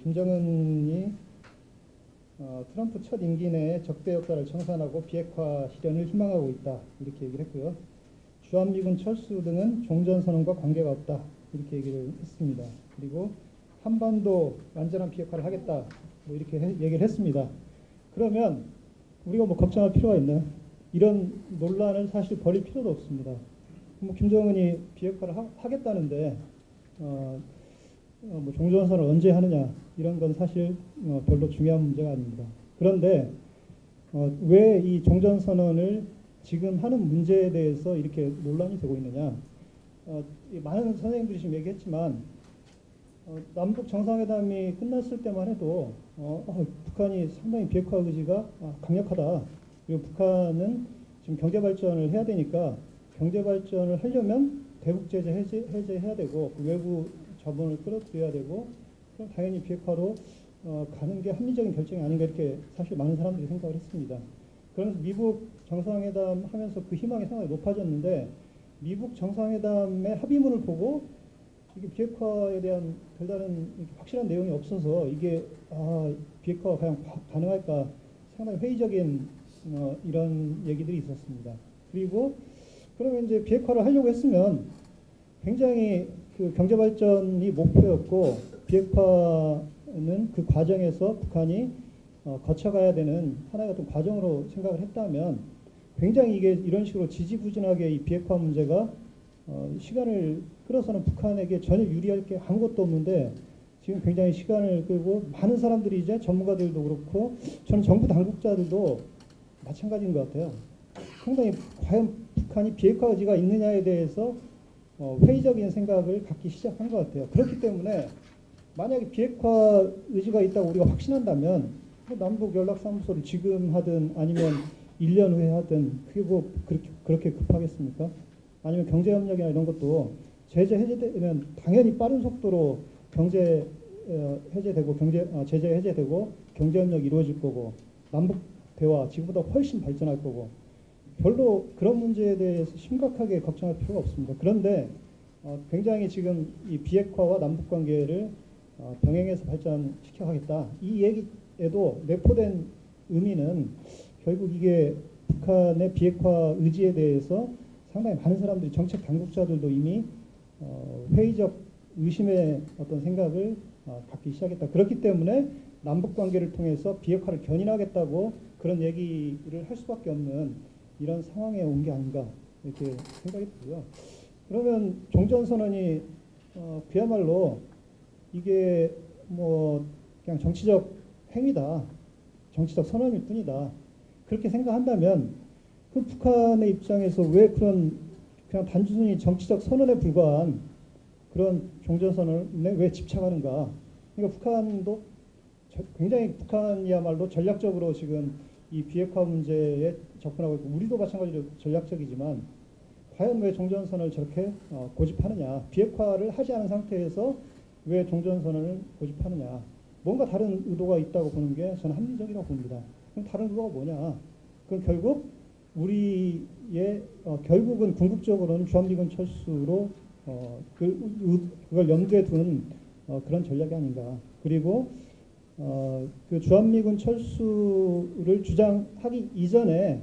김정은이 트럼프 첫 임기 내에 적대 역사를 청산하고 비핵화 실현을 희망하고 있다. 이렇게 얘기를 했고요. 주한미군 철수 등은 종전선언과 관계가 없다. 이렇게 얘기를 했습니다. 그리고 한반도 완전한 비핵화를 하겠다. 뭐 이렇게 얘기를 했습니다. 그러면 우리가 뭐 걱정할 필요가 있나요? 이런 논란을 사실 벌일 필요도 없습니다. 뭐 김정은이 비핵화를 하겠다는데 뭐 종전선언을 언제 하느냐 이런 건 사실 별로 중요한 문제가 아닙니다. 그런데 왜 이 종전선언을 지금 하는 문제에 대해서 이렇게 논란이 되고 있느냐? 많은 선생님들이 지금 얘기했지만 남북 정상회담이 끝났을 때만 해도 북한이 상당히 비핵화 의지가 강력하다. 그리고 북한은 지금 경제 발전을 해야 되니까 경제 발전을 하려면 대북 제재 해제해야 되고 그 외부 자본을 끌어들여야 되고 그럼 당연히 비핵화로 가는 게 합리적인 결정이 아닌가 이렇게 사실 많은 사람들이 생각을 했습니다. 그러면서 미국 정상회담 하면서 그 희망이 상당히 높아졌는데 미국 정상회담의 합의문을 보고 이게 비핵화에 대한 별다른 확실한 내용이 없어서 이게 비핵화가 과연 가능할까 상당히 회의적인 이런 얘기들이 있었습니다. 그리고 그러면 이제 비핵화를 하려고 했으면 굉장히 그 경제 발전이 목표였고 비핵화는 그 과정에서 북한이 거쳐가야 되는 하나의 어떤 과정으로 생각을 했다면 굉장히 이게 이런 식으로 지지부진하게 이 비핵화 문제가 시간을 끌어서는 북한에게 전혀 유리할 게 아무것도 없는데 지금 굉장히 시간을 끌고 많은 사람들이 이제 전문가들도 그렇고 저는 정부 당국자들도 마찬가지인 것 같아요. 상당히 과연 북한이 비핵화 의지가 있느냐에 대해서 회의적인 생각을 갖기 시작한 것 같아요. 그렇기 때문에 만약에 비핵화 의지가 있다고 우리가 확신한다면 남북 연락사무소를 지금 하든 아니면 1년 후에 하든 그게 뭐 그렇게 급하겠습니까? 아니면 경제협력이나 이런 것도 제재 해제되면 당연히 빠른 속도로 경제 해제되고 제재 해제되고 경제협력이 이루어질 거고 남북 대화 지금보다 훨씬 발전할 거고 별로 그런 문제에 대해서 심각하게 걱정할 필요가 없습니다. 그런데 굉장히 지금 이 비핵화와 남북 관계를 병행해서 발전시켜 가겠다. 이 얘기에도 내포된 의미는 결국 이게 북한의 비핵화 의지에 대해서 상당히 많은 사람들이 정책 당국자들도 이미 회의적 의심의 어떤 생각을 갖기 시작했다. 그렇기 때문에 남북 관계를 통해서 비핵화를 견인하겠다고 그런 얘기를 할 수밖에 없는 이런 상황에 온 게 아닌가 이렇게 생각이 들고요. 그러면 종전선언이 그야말로 이게 뭐 그냥 정치적 행위다, 정치적 선언일 뿐이다. 그렇게 생각한다면 그 북한의 입장에서 왜 그냥 단순히 정치적 선언에 불과한 그런 종전선언에 왜 집착하는가? 그러니까 북한도 굉장히 북한이야말로 전략적으로 지금 이 비핵화 문제에 접근하고 있고 우리도 마찬가지로 전략적이지만 과연 왜 종전선언을 저렇게 고집하느냐? 비핵화를 하지 않은 상태에서 왜 종전선언을 고집하느냐? 뭔가 다른 의도가 있다고 보는 게 저는 합리적이라고 봅니다. 그럼 다른 의도가 뭐냐? 그건 결국 우리의 결국은 궁극적으로는 주한미군 철수로 그걸 염두에 두는 그런 전략이 아닌가. 그리고 그 주한미군 철수를 주장하기 이전에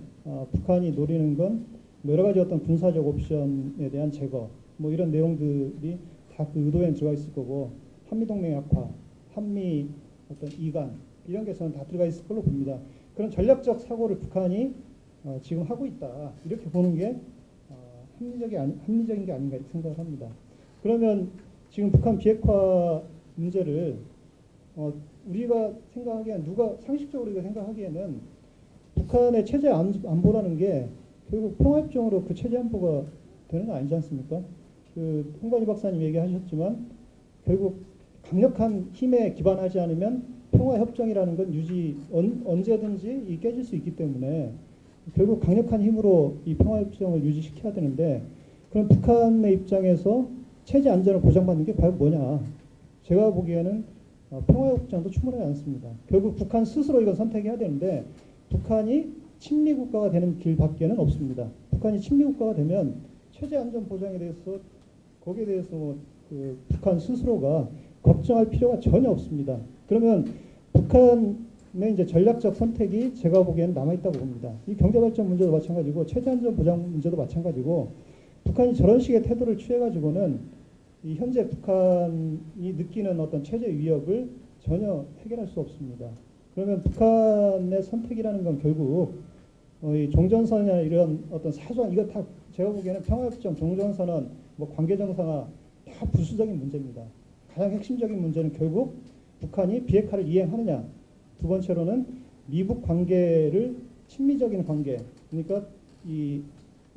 북한이 노리는 건 여러 가지 어떤 군사적 옵션에 대한 제거, 뭐 이런 내용들이 다 그 의도에 들어가 있을 거고 한미동맹 약화, 한미 어떤 이간 이런 게 저는 다 들어가 있을 걸로 봅니다. 그런 전략적 사고를 북한이 지금 하고 있다. 이렇게 보는 게 합리적인 게 아닌가 이렇게 생각을 합니다. 그러면 지금 북한 비핵화 문제를 우리가 생각하기에는 누가 상식적으로 우리가 생각하기에는 북한의 체제 안보라는 게 결국 평화협정으로 그 체제 안보가 되는 거 아니지 않습니까? 그 홍건희 박사님 얘기하셨지만 결국 강력한 힘에 기반하지 않으면 평화협정이라는 건 언제든지 깨질 수 있기 때문에 결국 강력한 힘으로 이 평화협정을 유지시켜야 되는데 그럼 북한의 입장에서 체제 안전을 보장받는 게 과연 뭐냐? 제가 보기에는 평화협정도 충분하지 않습니다. 결국 북한 스스로 이걸 선택해야 되는데 북한이 친미국가가 되는 길밖에는 없습니다. 북한이 친미국가가 되면 체제 안전 보장에 대해서 거기에 대해서 그 북한 스스로가 걱정할 필요가 전혀 없습니다. 그러면 북한의 이제 전략적 선택이 제가 보기에는 남아있다고 봅니다. 이 경제발전 문제도 마찬가지고 최저안전 보장 문제도 마찬가지고 북한이 저런 식의 태도를 취해가지고는 이 현재 북한이 느끼는 어떤 체제 위협을 전혀 해결할 수 없습니다. 그러면 북한의 선택이라는 건 결국 이 종전선언이나 이런 어떤 사소한 이거 다 제가 보기에는 평화협정, 종전선언, 뭐 관계 정상화 다 부수적인 문제입니다. 가장 핵심적인 문제는 결국 북한이 비핵화를 이행하느냐. 두 번째로는 미북 관계를 친미적인 관계, 그러니까 이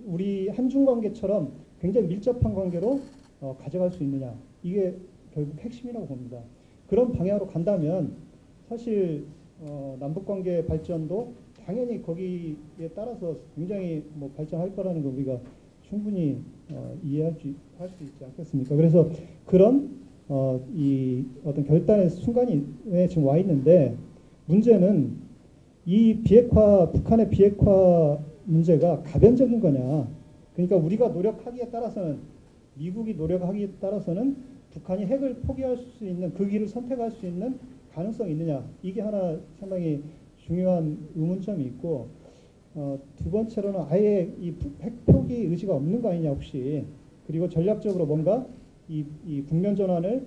우리 한중 관계처럼 굉장히 밀접한 관계로 가져갈 수 있느냐. 이게 결국 핵심이라고 봅니다. 그런 방향으로 간다면 사실 남북 관계 발전도 당연히 거기에 따라서 굉장히 뭐 발전할 거라는 거 우리가 충분히 이해할 수 있지 않겠습니까? 그래서 그런 이 어떤 결단의 순간이 지금 와 있는데 문제는 이 비핵화, 북한의 비핵화 문제가 가변적인 거냐. 그러니까 우리가 노력하기에 따라서는 미국이 노력하기에 따라서는 북한이 핵을 포기할 수 있는 그 길을 선택할 수 있는 가능성이 있느냐. 이게 하나 상당히 중요한 의문점이 있고 두 번째로는 아예 이 핵 포기 의지가 없는 거 아니냐 혹시. 그리고 전략적으로 뭔가 이 국면 전환을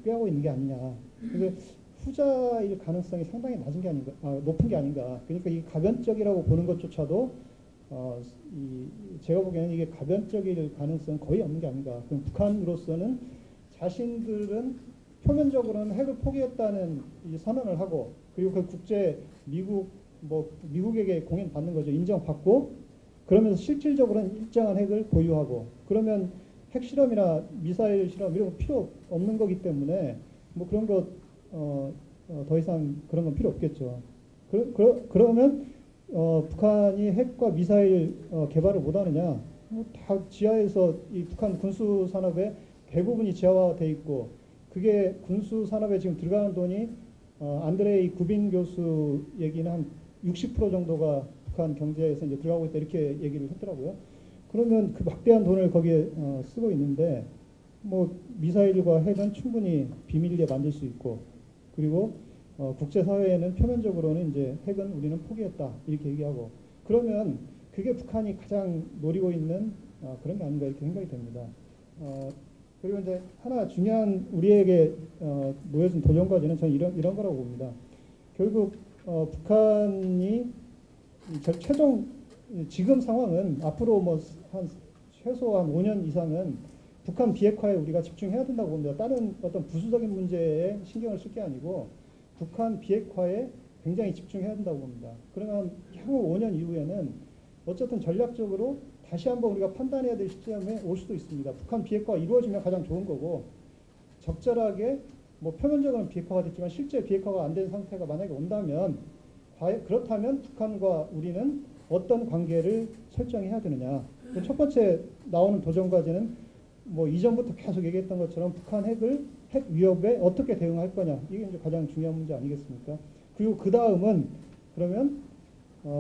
꾀하고 있는 게 아니냐. 그래서 후자일 가능성이 상당히 낮은 게 아닌가, 높은 게 아닌가. 그러니까 이 가변적이라고 보는 것조차도 제가 보기에는 이게 가변적일 가능성은 거의 없는 게 아닌가. 그럼 북한으로서는 자신들은 표면적으로는 핵을 포기했다는 이 선언을 하고 그리고 그 국제 미국에게 공인받는 거죠. 인정받고 그러면서 실질적으로는 일정한 핵을 보유하고 그러면 핵실험이나 미사일 실험 이런 거 필요 없는 거기 때문에 뭐 그런 거 더 이상 그런 건 필요 없겠죠. 그러면 북한이 핵과 미사일 개발을 못하느냐? 다 지하에서 이 북한 군수 산업의 대부분이 지하화돼 있고 그게 군수 산업에 지금 들어가는 돈이 안드레이 구빈 교수 얘기는 한 60% 정도가 북한 경제에서 이제 들어가고 있다 이렇게 얘기를 했더라고요. 그러면 그 막대한 돈을 거기에 쓰고 있는데 뭐 미사일과 핵은 충분히 비밀리에 만들 수 있고 그리고 국제사회에는 표면적으로는 이제 핵은 우리는 포기했다 이렇게 얘기하고 그러면 그게 북한이 가장 노리고 있는 그런 게 아닌가 이렇게 생각이 됩니다. 그리고 이제 하나 중요한 우리에게 놓여진 도전과제는 저는 이런 거라고 봅니다. 결국 북한이 최종 지금 상황은 앞으로 뭐 한 최소한 5년 이상은 북한 비핵화에 우리가 집중해야 된다고 봅니다. 다른 어떤 부수적인 문제에 신경을 쓸 게 아니고 북한 비핵화에 굉장히 집중해야 된다고 봅니다. 그러면 향후 5년 이후에는 어쨌든 전략적으로 다시 한번 우리가 판단해야 될 시점에 올 수도 있습니다. 북한 비핵화가 이루어지면 가장 좋은 거고 적절하게 뭐 표면적으로는 비핵화가 됐지만 실제 비핵화가 안 된 상태가 만약에 온다면 그렇다면 북한과 우리는 어떤 관계를 설정해야 되느냐. 첫 번째 나오는 도전과제는 뭐 이전부터 계속 얘기했던 것처럼 북한 핵 위협에 어떻게 대응할 거냐. 이게 이제 가장 중요한 문제 아니겠습니까? 그리고 그 다음은 그러면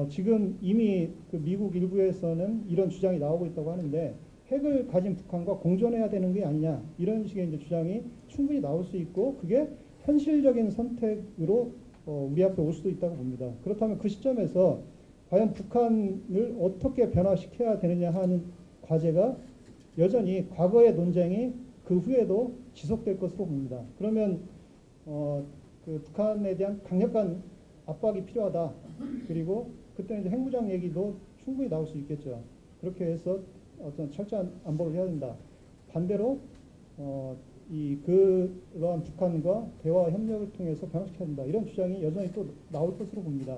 지금 이미 그 미국 일부에서는 이런 주장이 나오고 있다고 하는데 핵을 가진 북한과 공존해야 되는 게 아니냐. 이런 식의 이제 주장이 충분히 나올 수 있고 그게 현실적인 선택으로 우리 앞에 올 수도 있다고 봅니다. 그렇다면 그 시점에서 과연 북한을 어떻게 변화시켜야 되느냐 하는 과제가 여전히 과거의 논쟁이 그 후에도 지속될 것으로 봅니다. 그러면 그 북한에 대한 강력한 압박이 필요하다. 그리고 그때는 이제 핵무장 얘기도 충분히 나올 수 있겠죠. 그렇게 해서 어떤 철저한 안보를 해야 된다. 반대로 그러한 북한과 대화 협력을 통해서 변화시켜야 된다. 이런 주장이 여전히 또 나올 것으로 봅니다.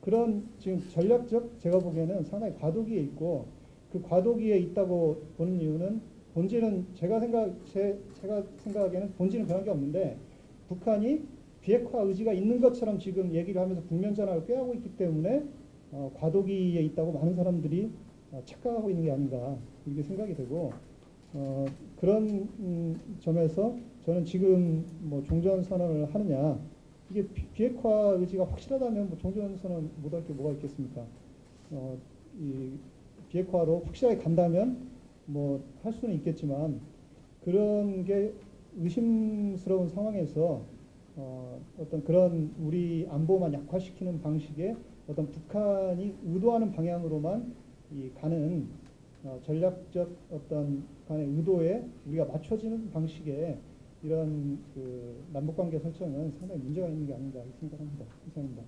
그런 지금 전략적 제가 보기에는 상당히 과도기에 있고 그 과도기에 있다고 보는 이유는 본질은 제가 생각하기에는 본질은 변한 게 없는데 북한이 비핵화 의지가 있는 것처럼 지금 얘기를 하면서 국면 전환을 꾀하고 있기 때문에 과도기에 있다고 많은 사람들이 착각하고 있는 게 아닌가 이렇게 생각이 되고 그런 점에서 저는 지금 뭐 종전선언을 하느냐 이게 비핵화 의지가 확실하다면 뭐 종전선언 못할 게 뭐가 있겠습니까? 이 비핵화로 확실하게 간다면 뭐 할 수는 있겠지만 그런 게 의심스러운 상황에서 어떤 그런 우리 안보만 약화시키는 방식의 어떤 북한이 의도하는 방향으로만 가는 전략적 어떤 간의 의도에 우리가 맞춰지는 방식의 이런 그 남북관계 설정은 상당히 문제가 있는 게 아닌가 생각합니다. 이상입니다.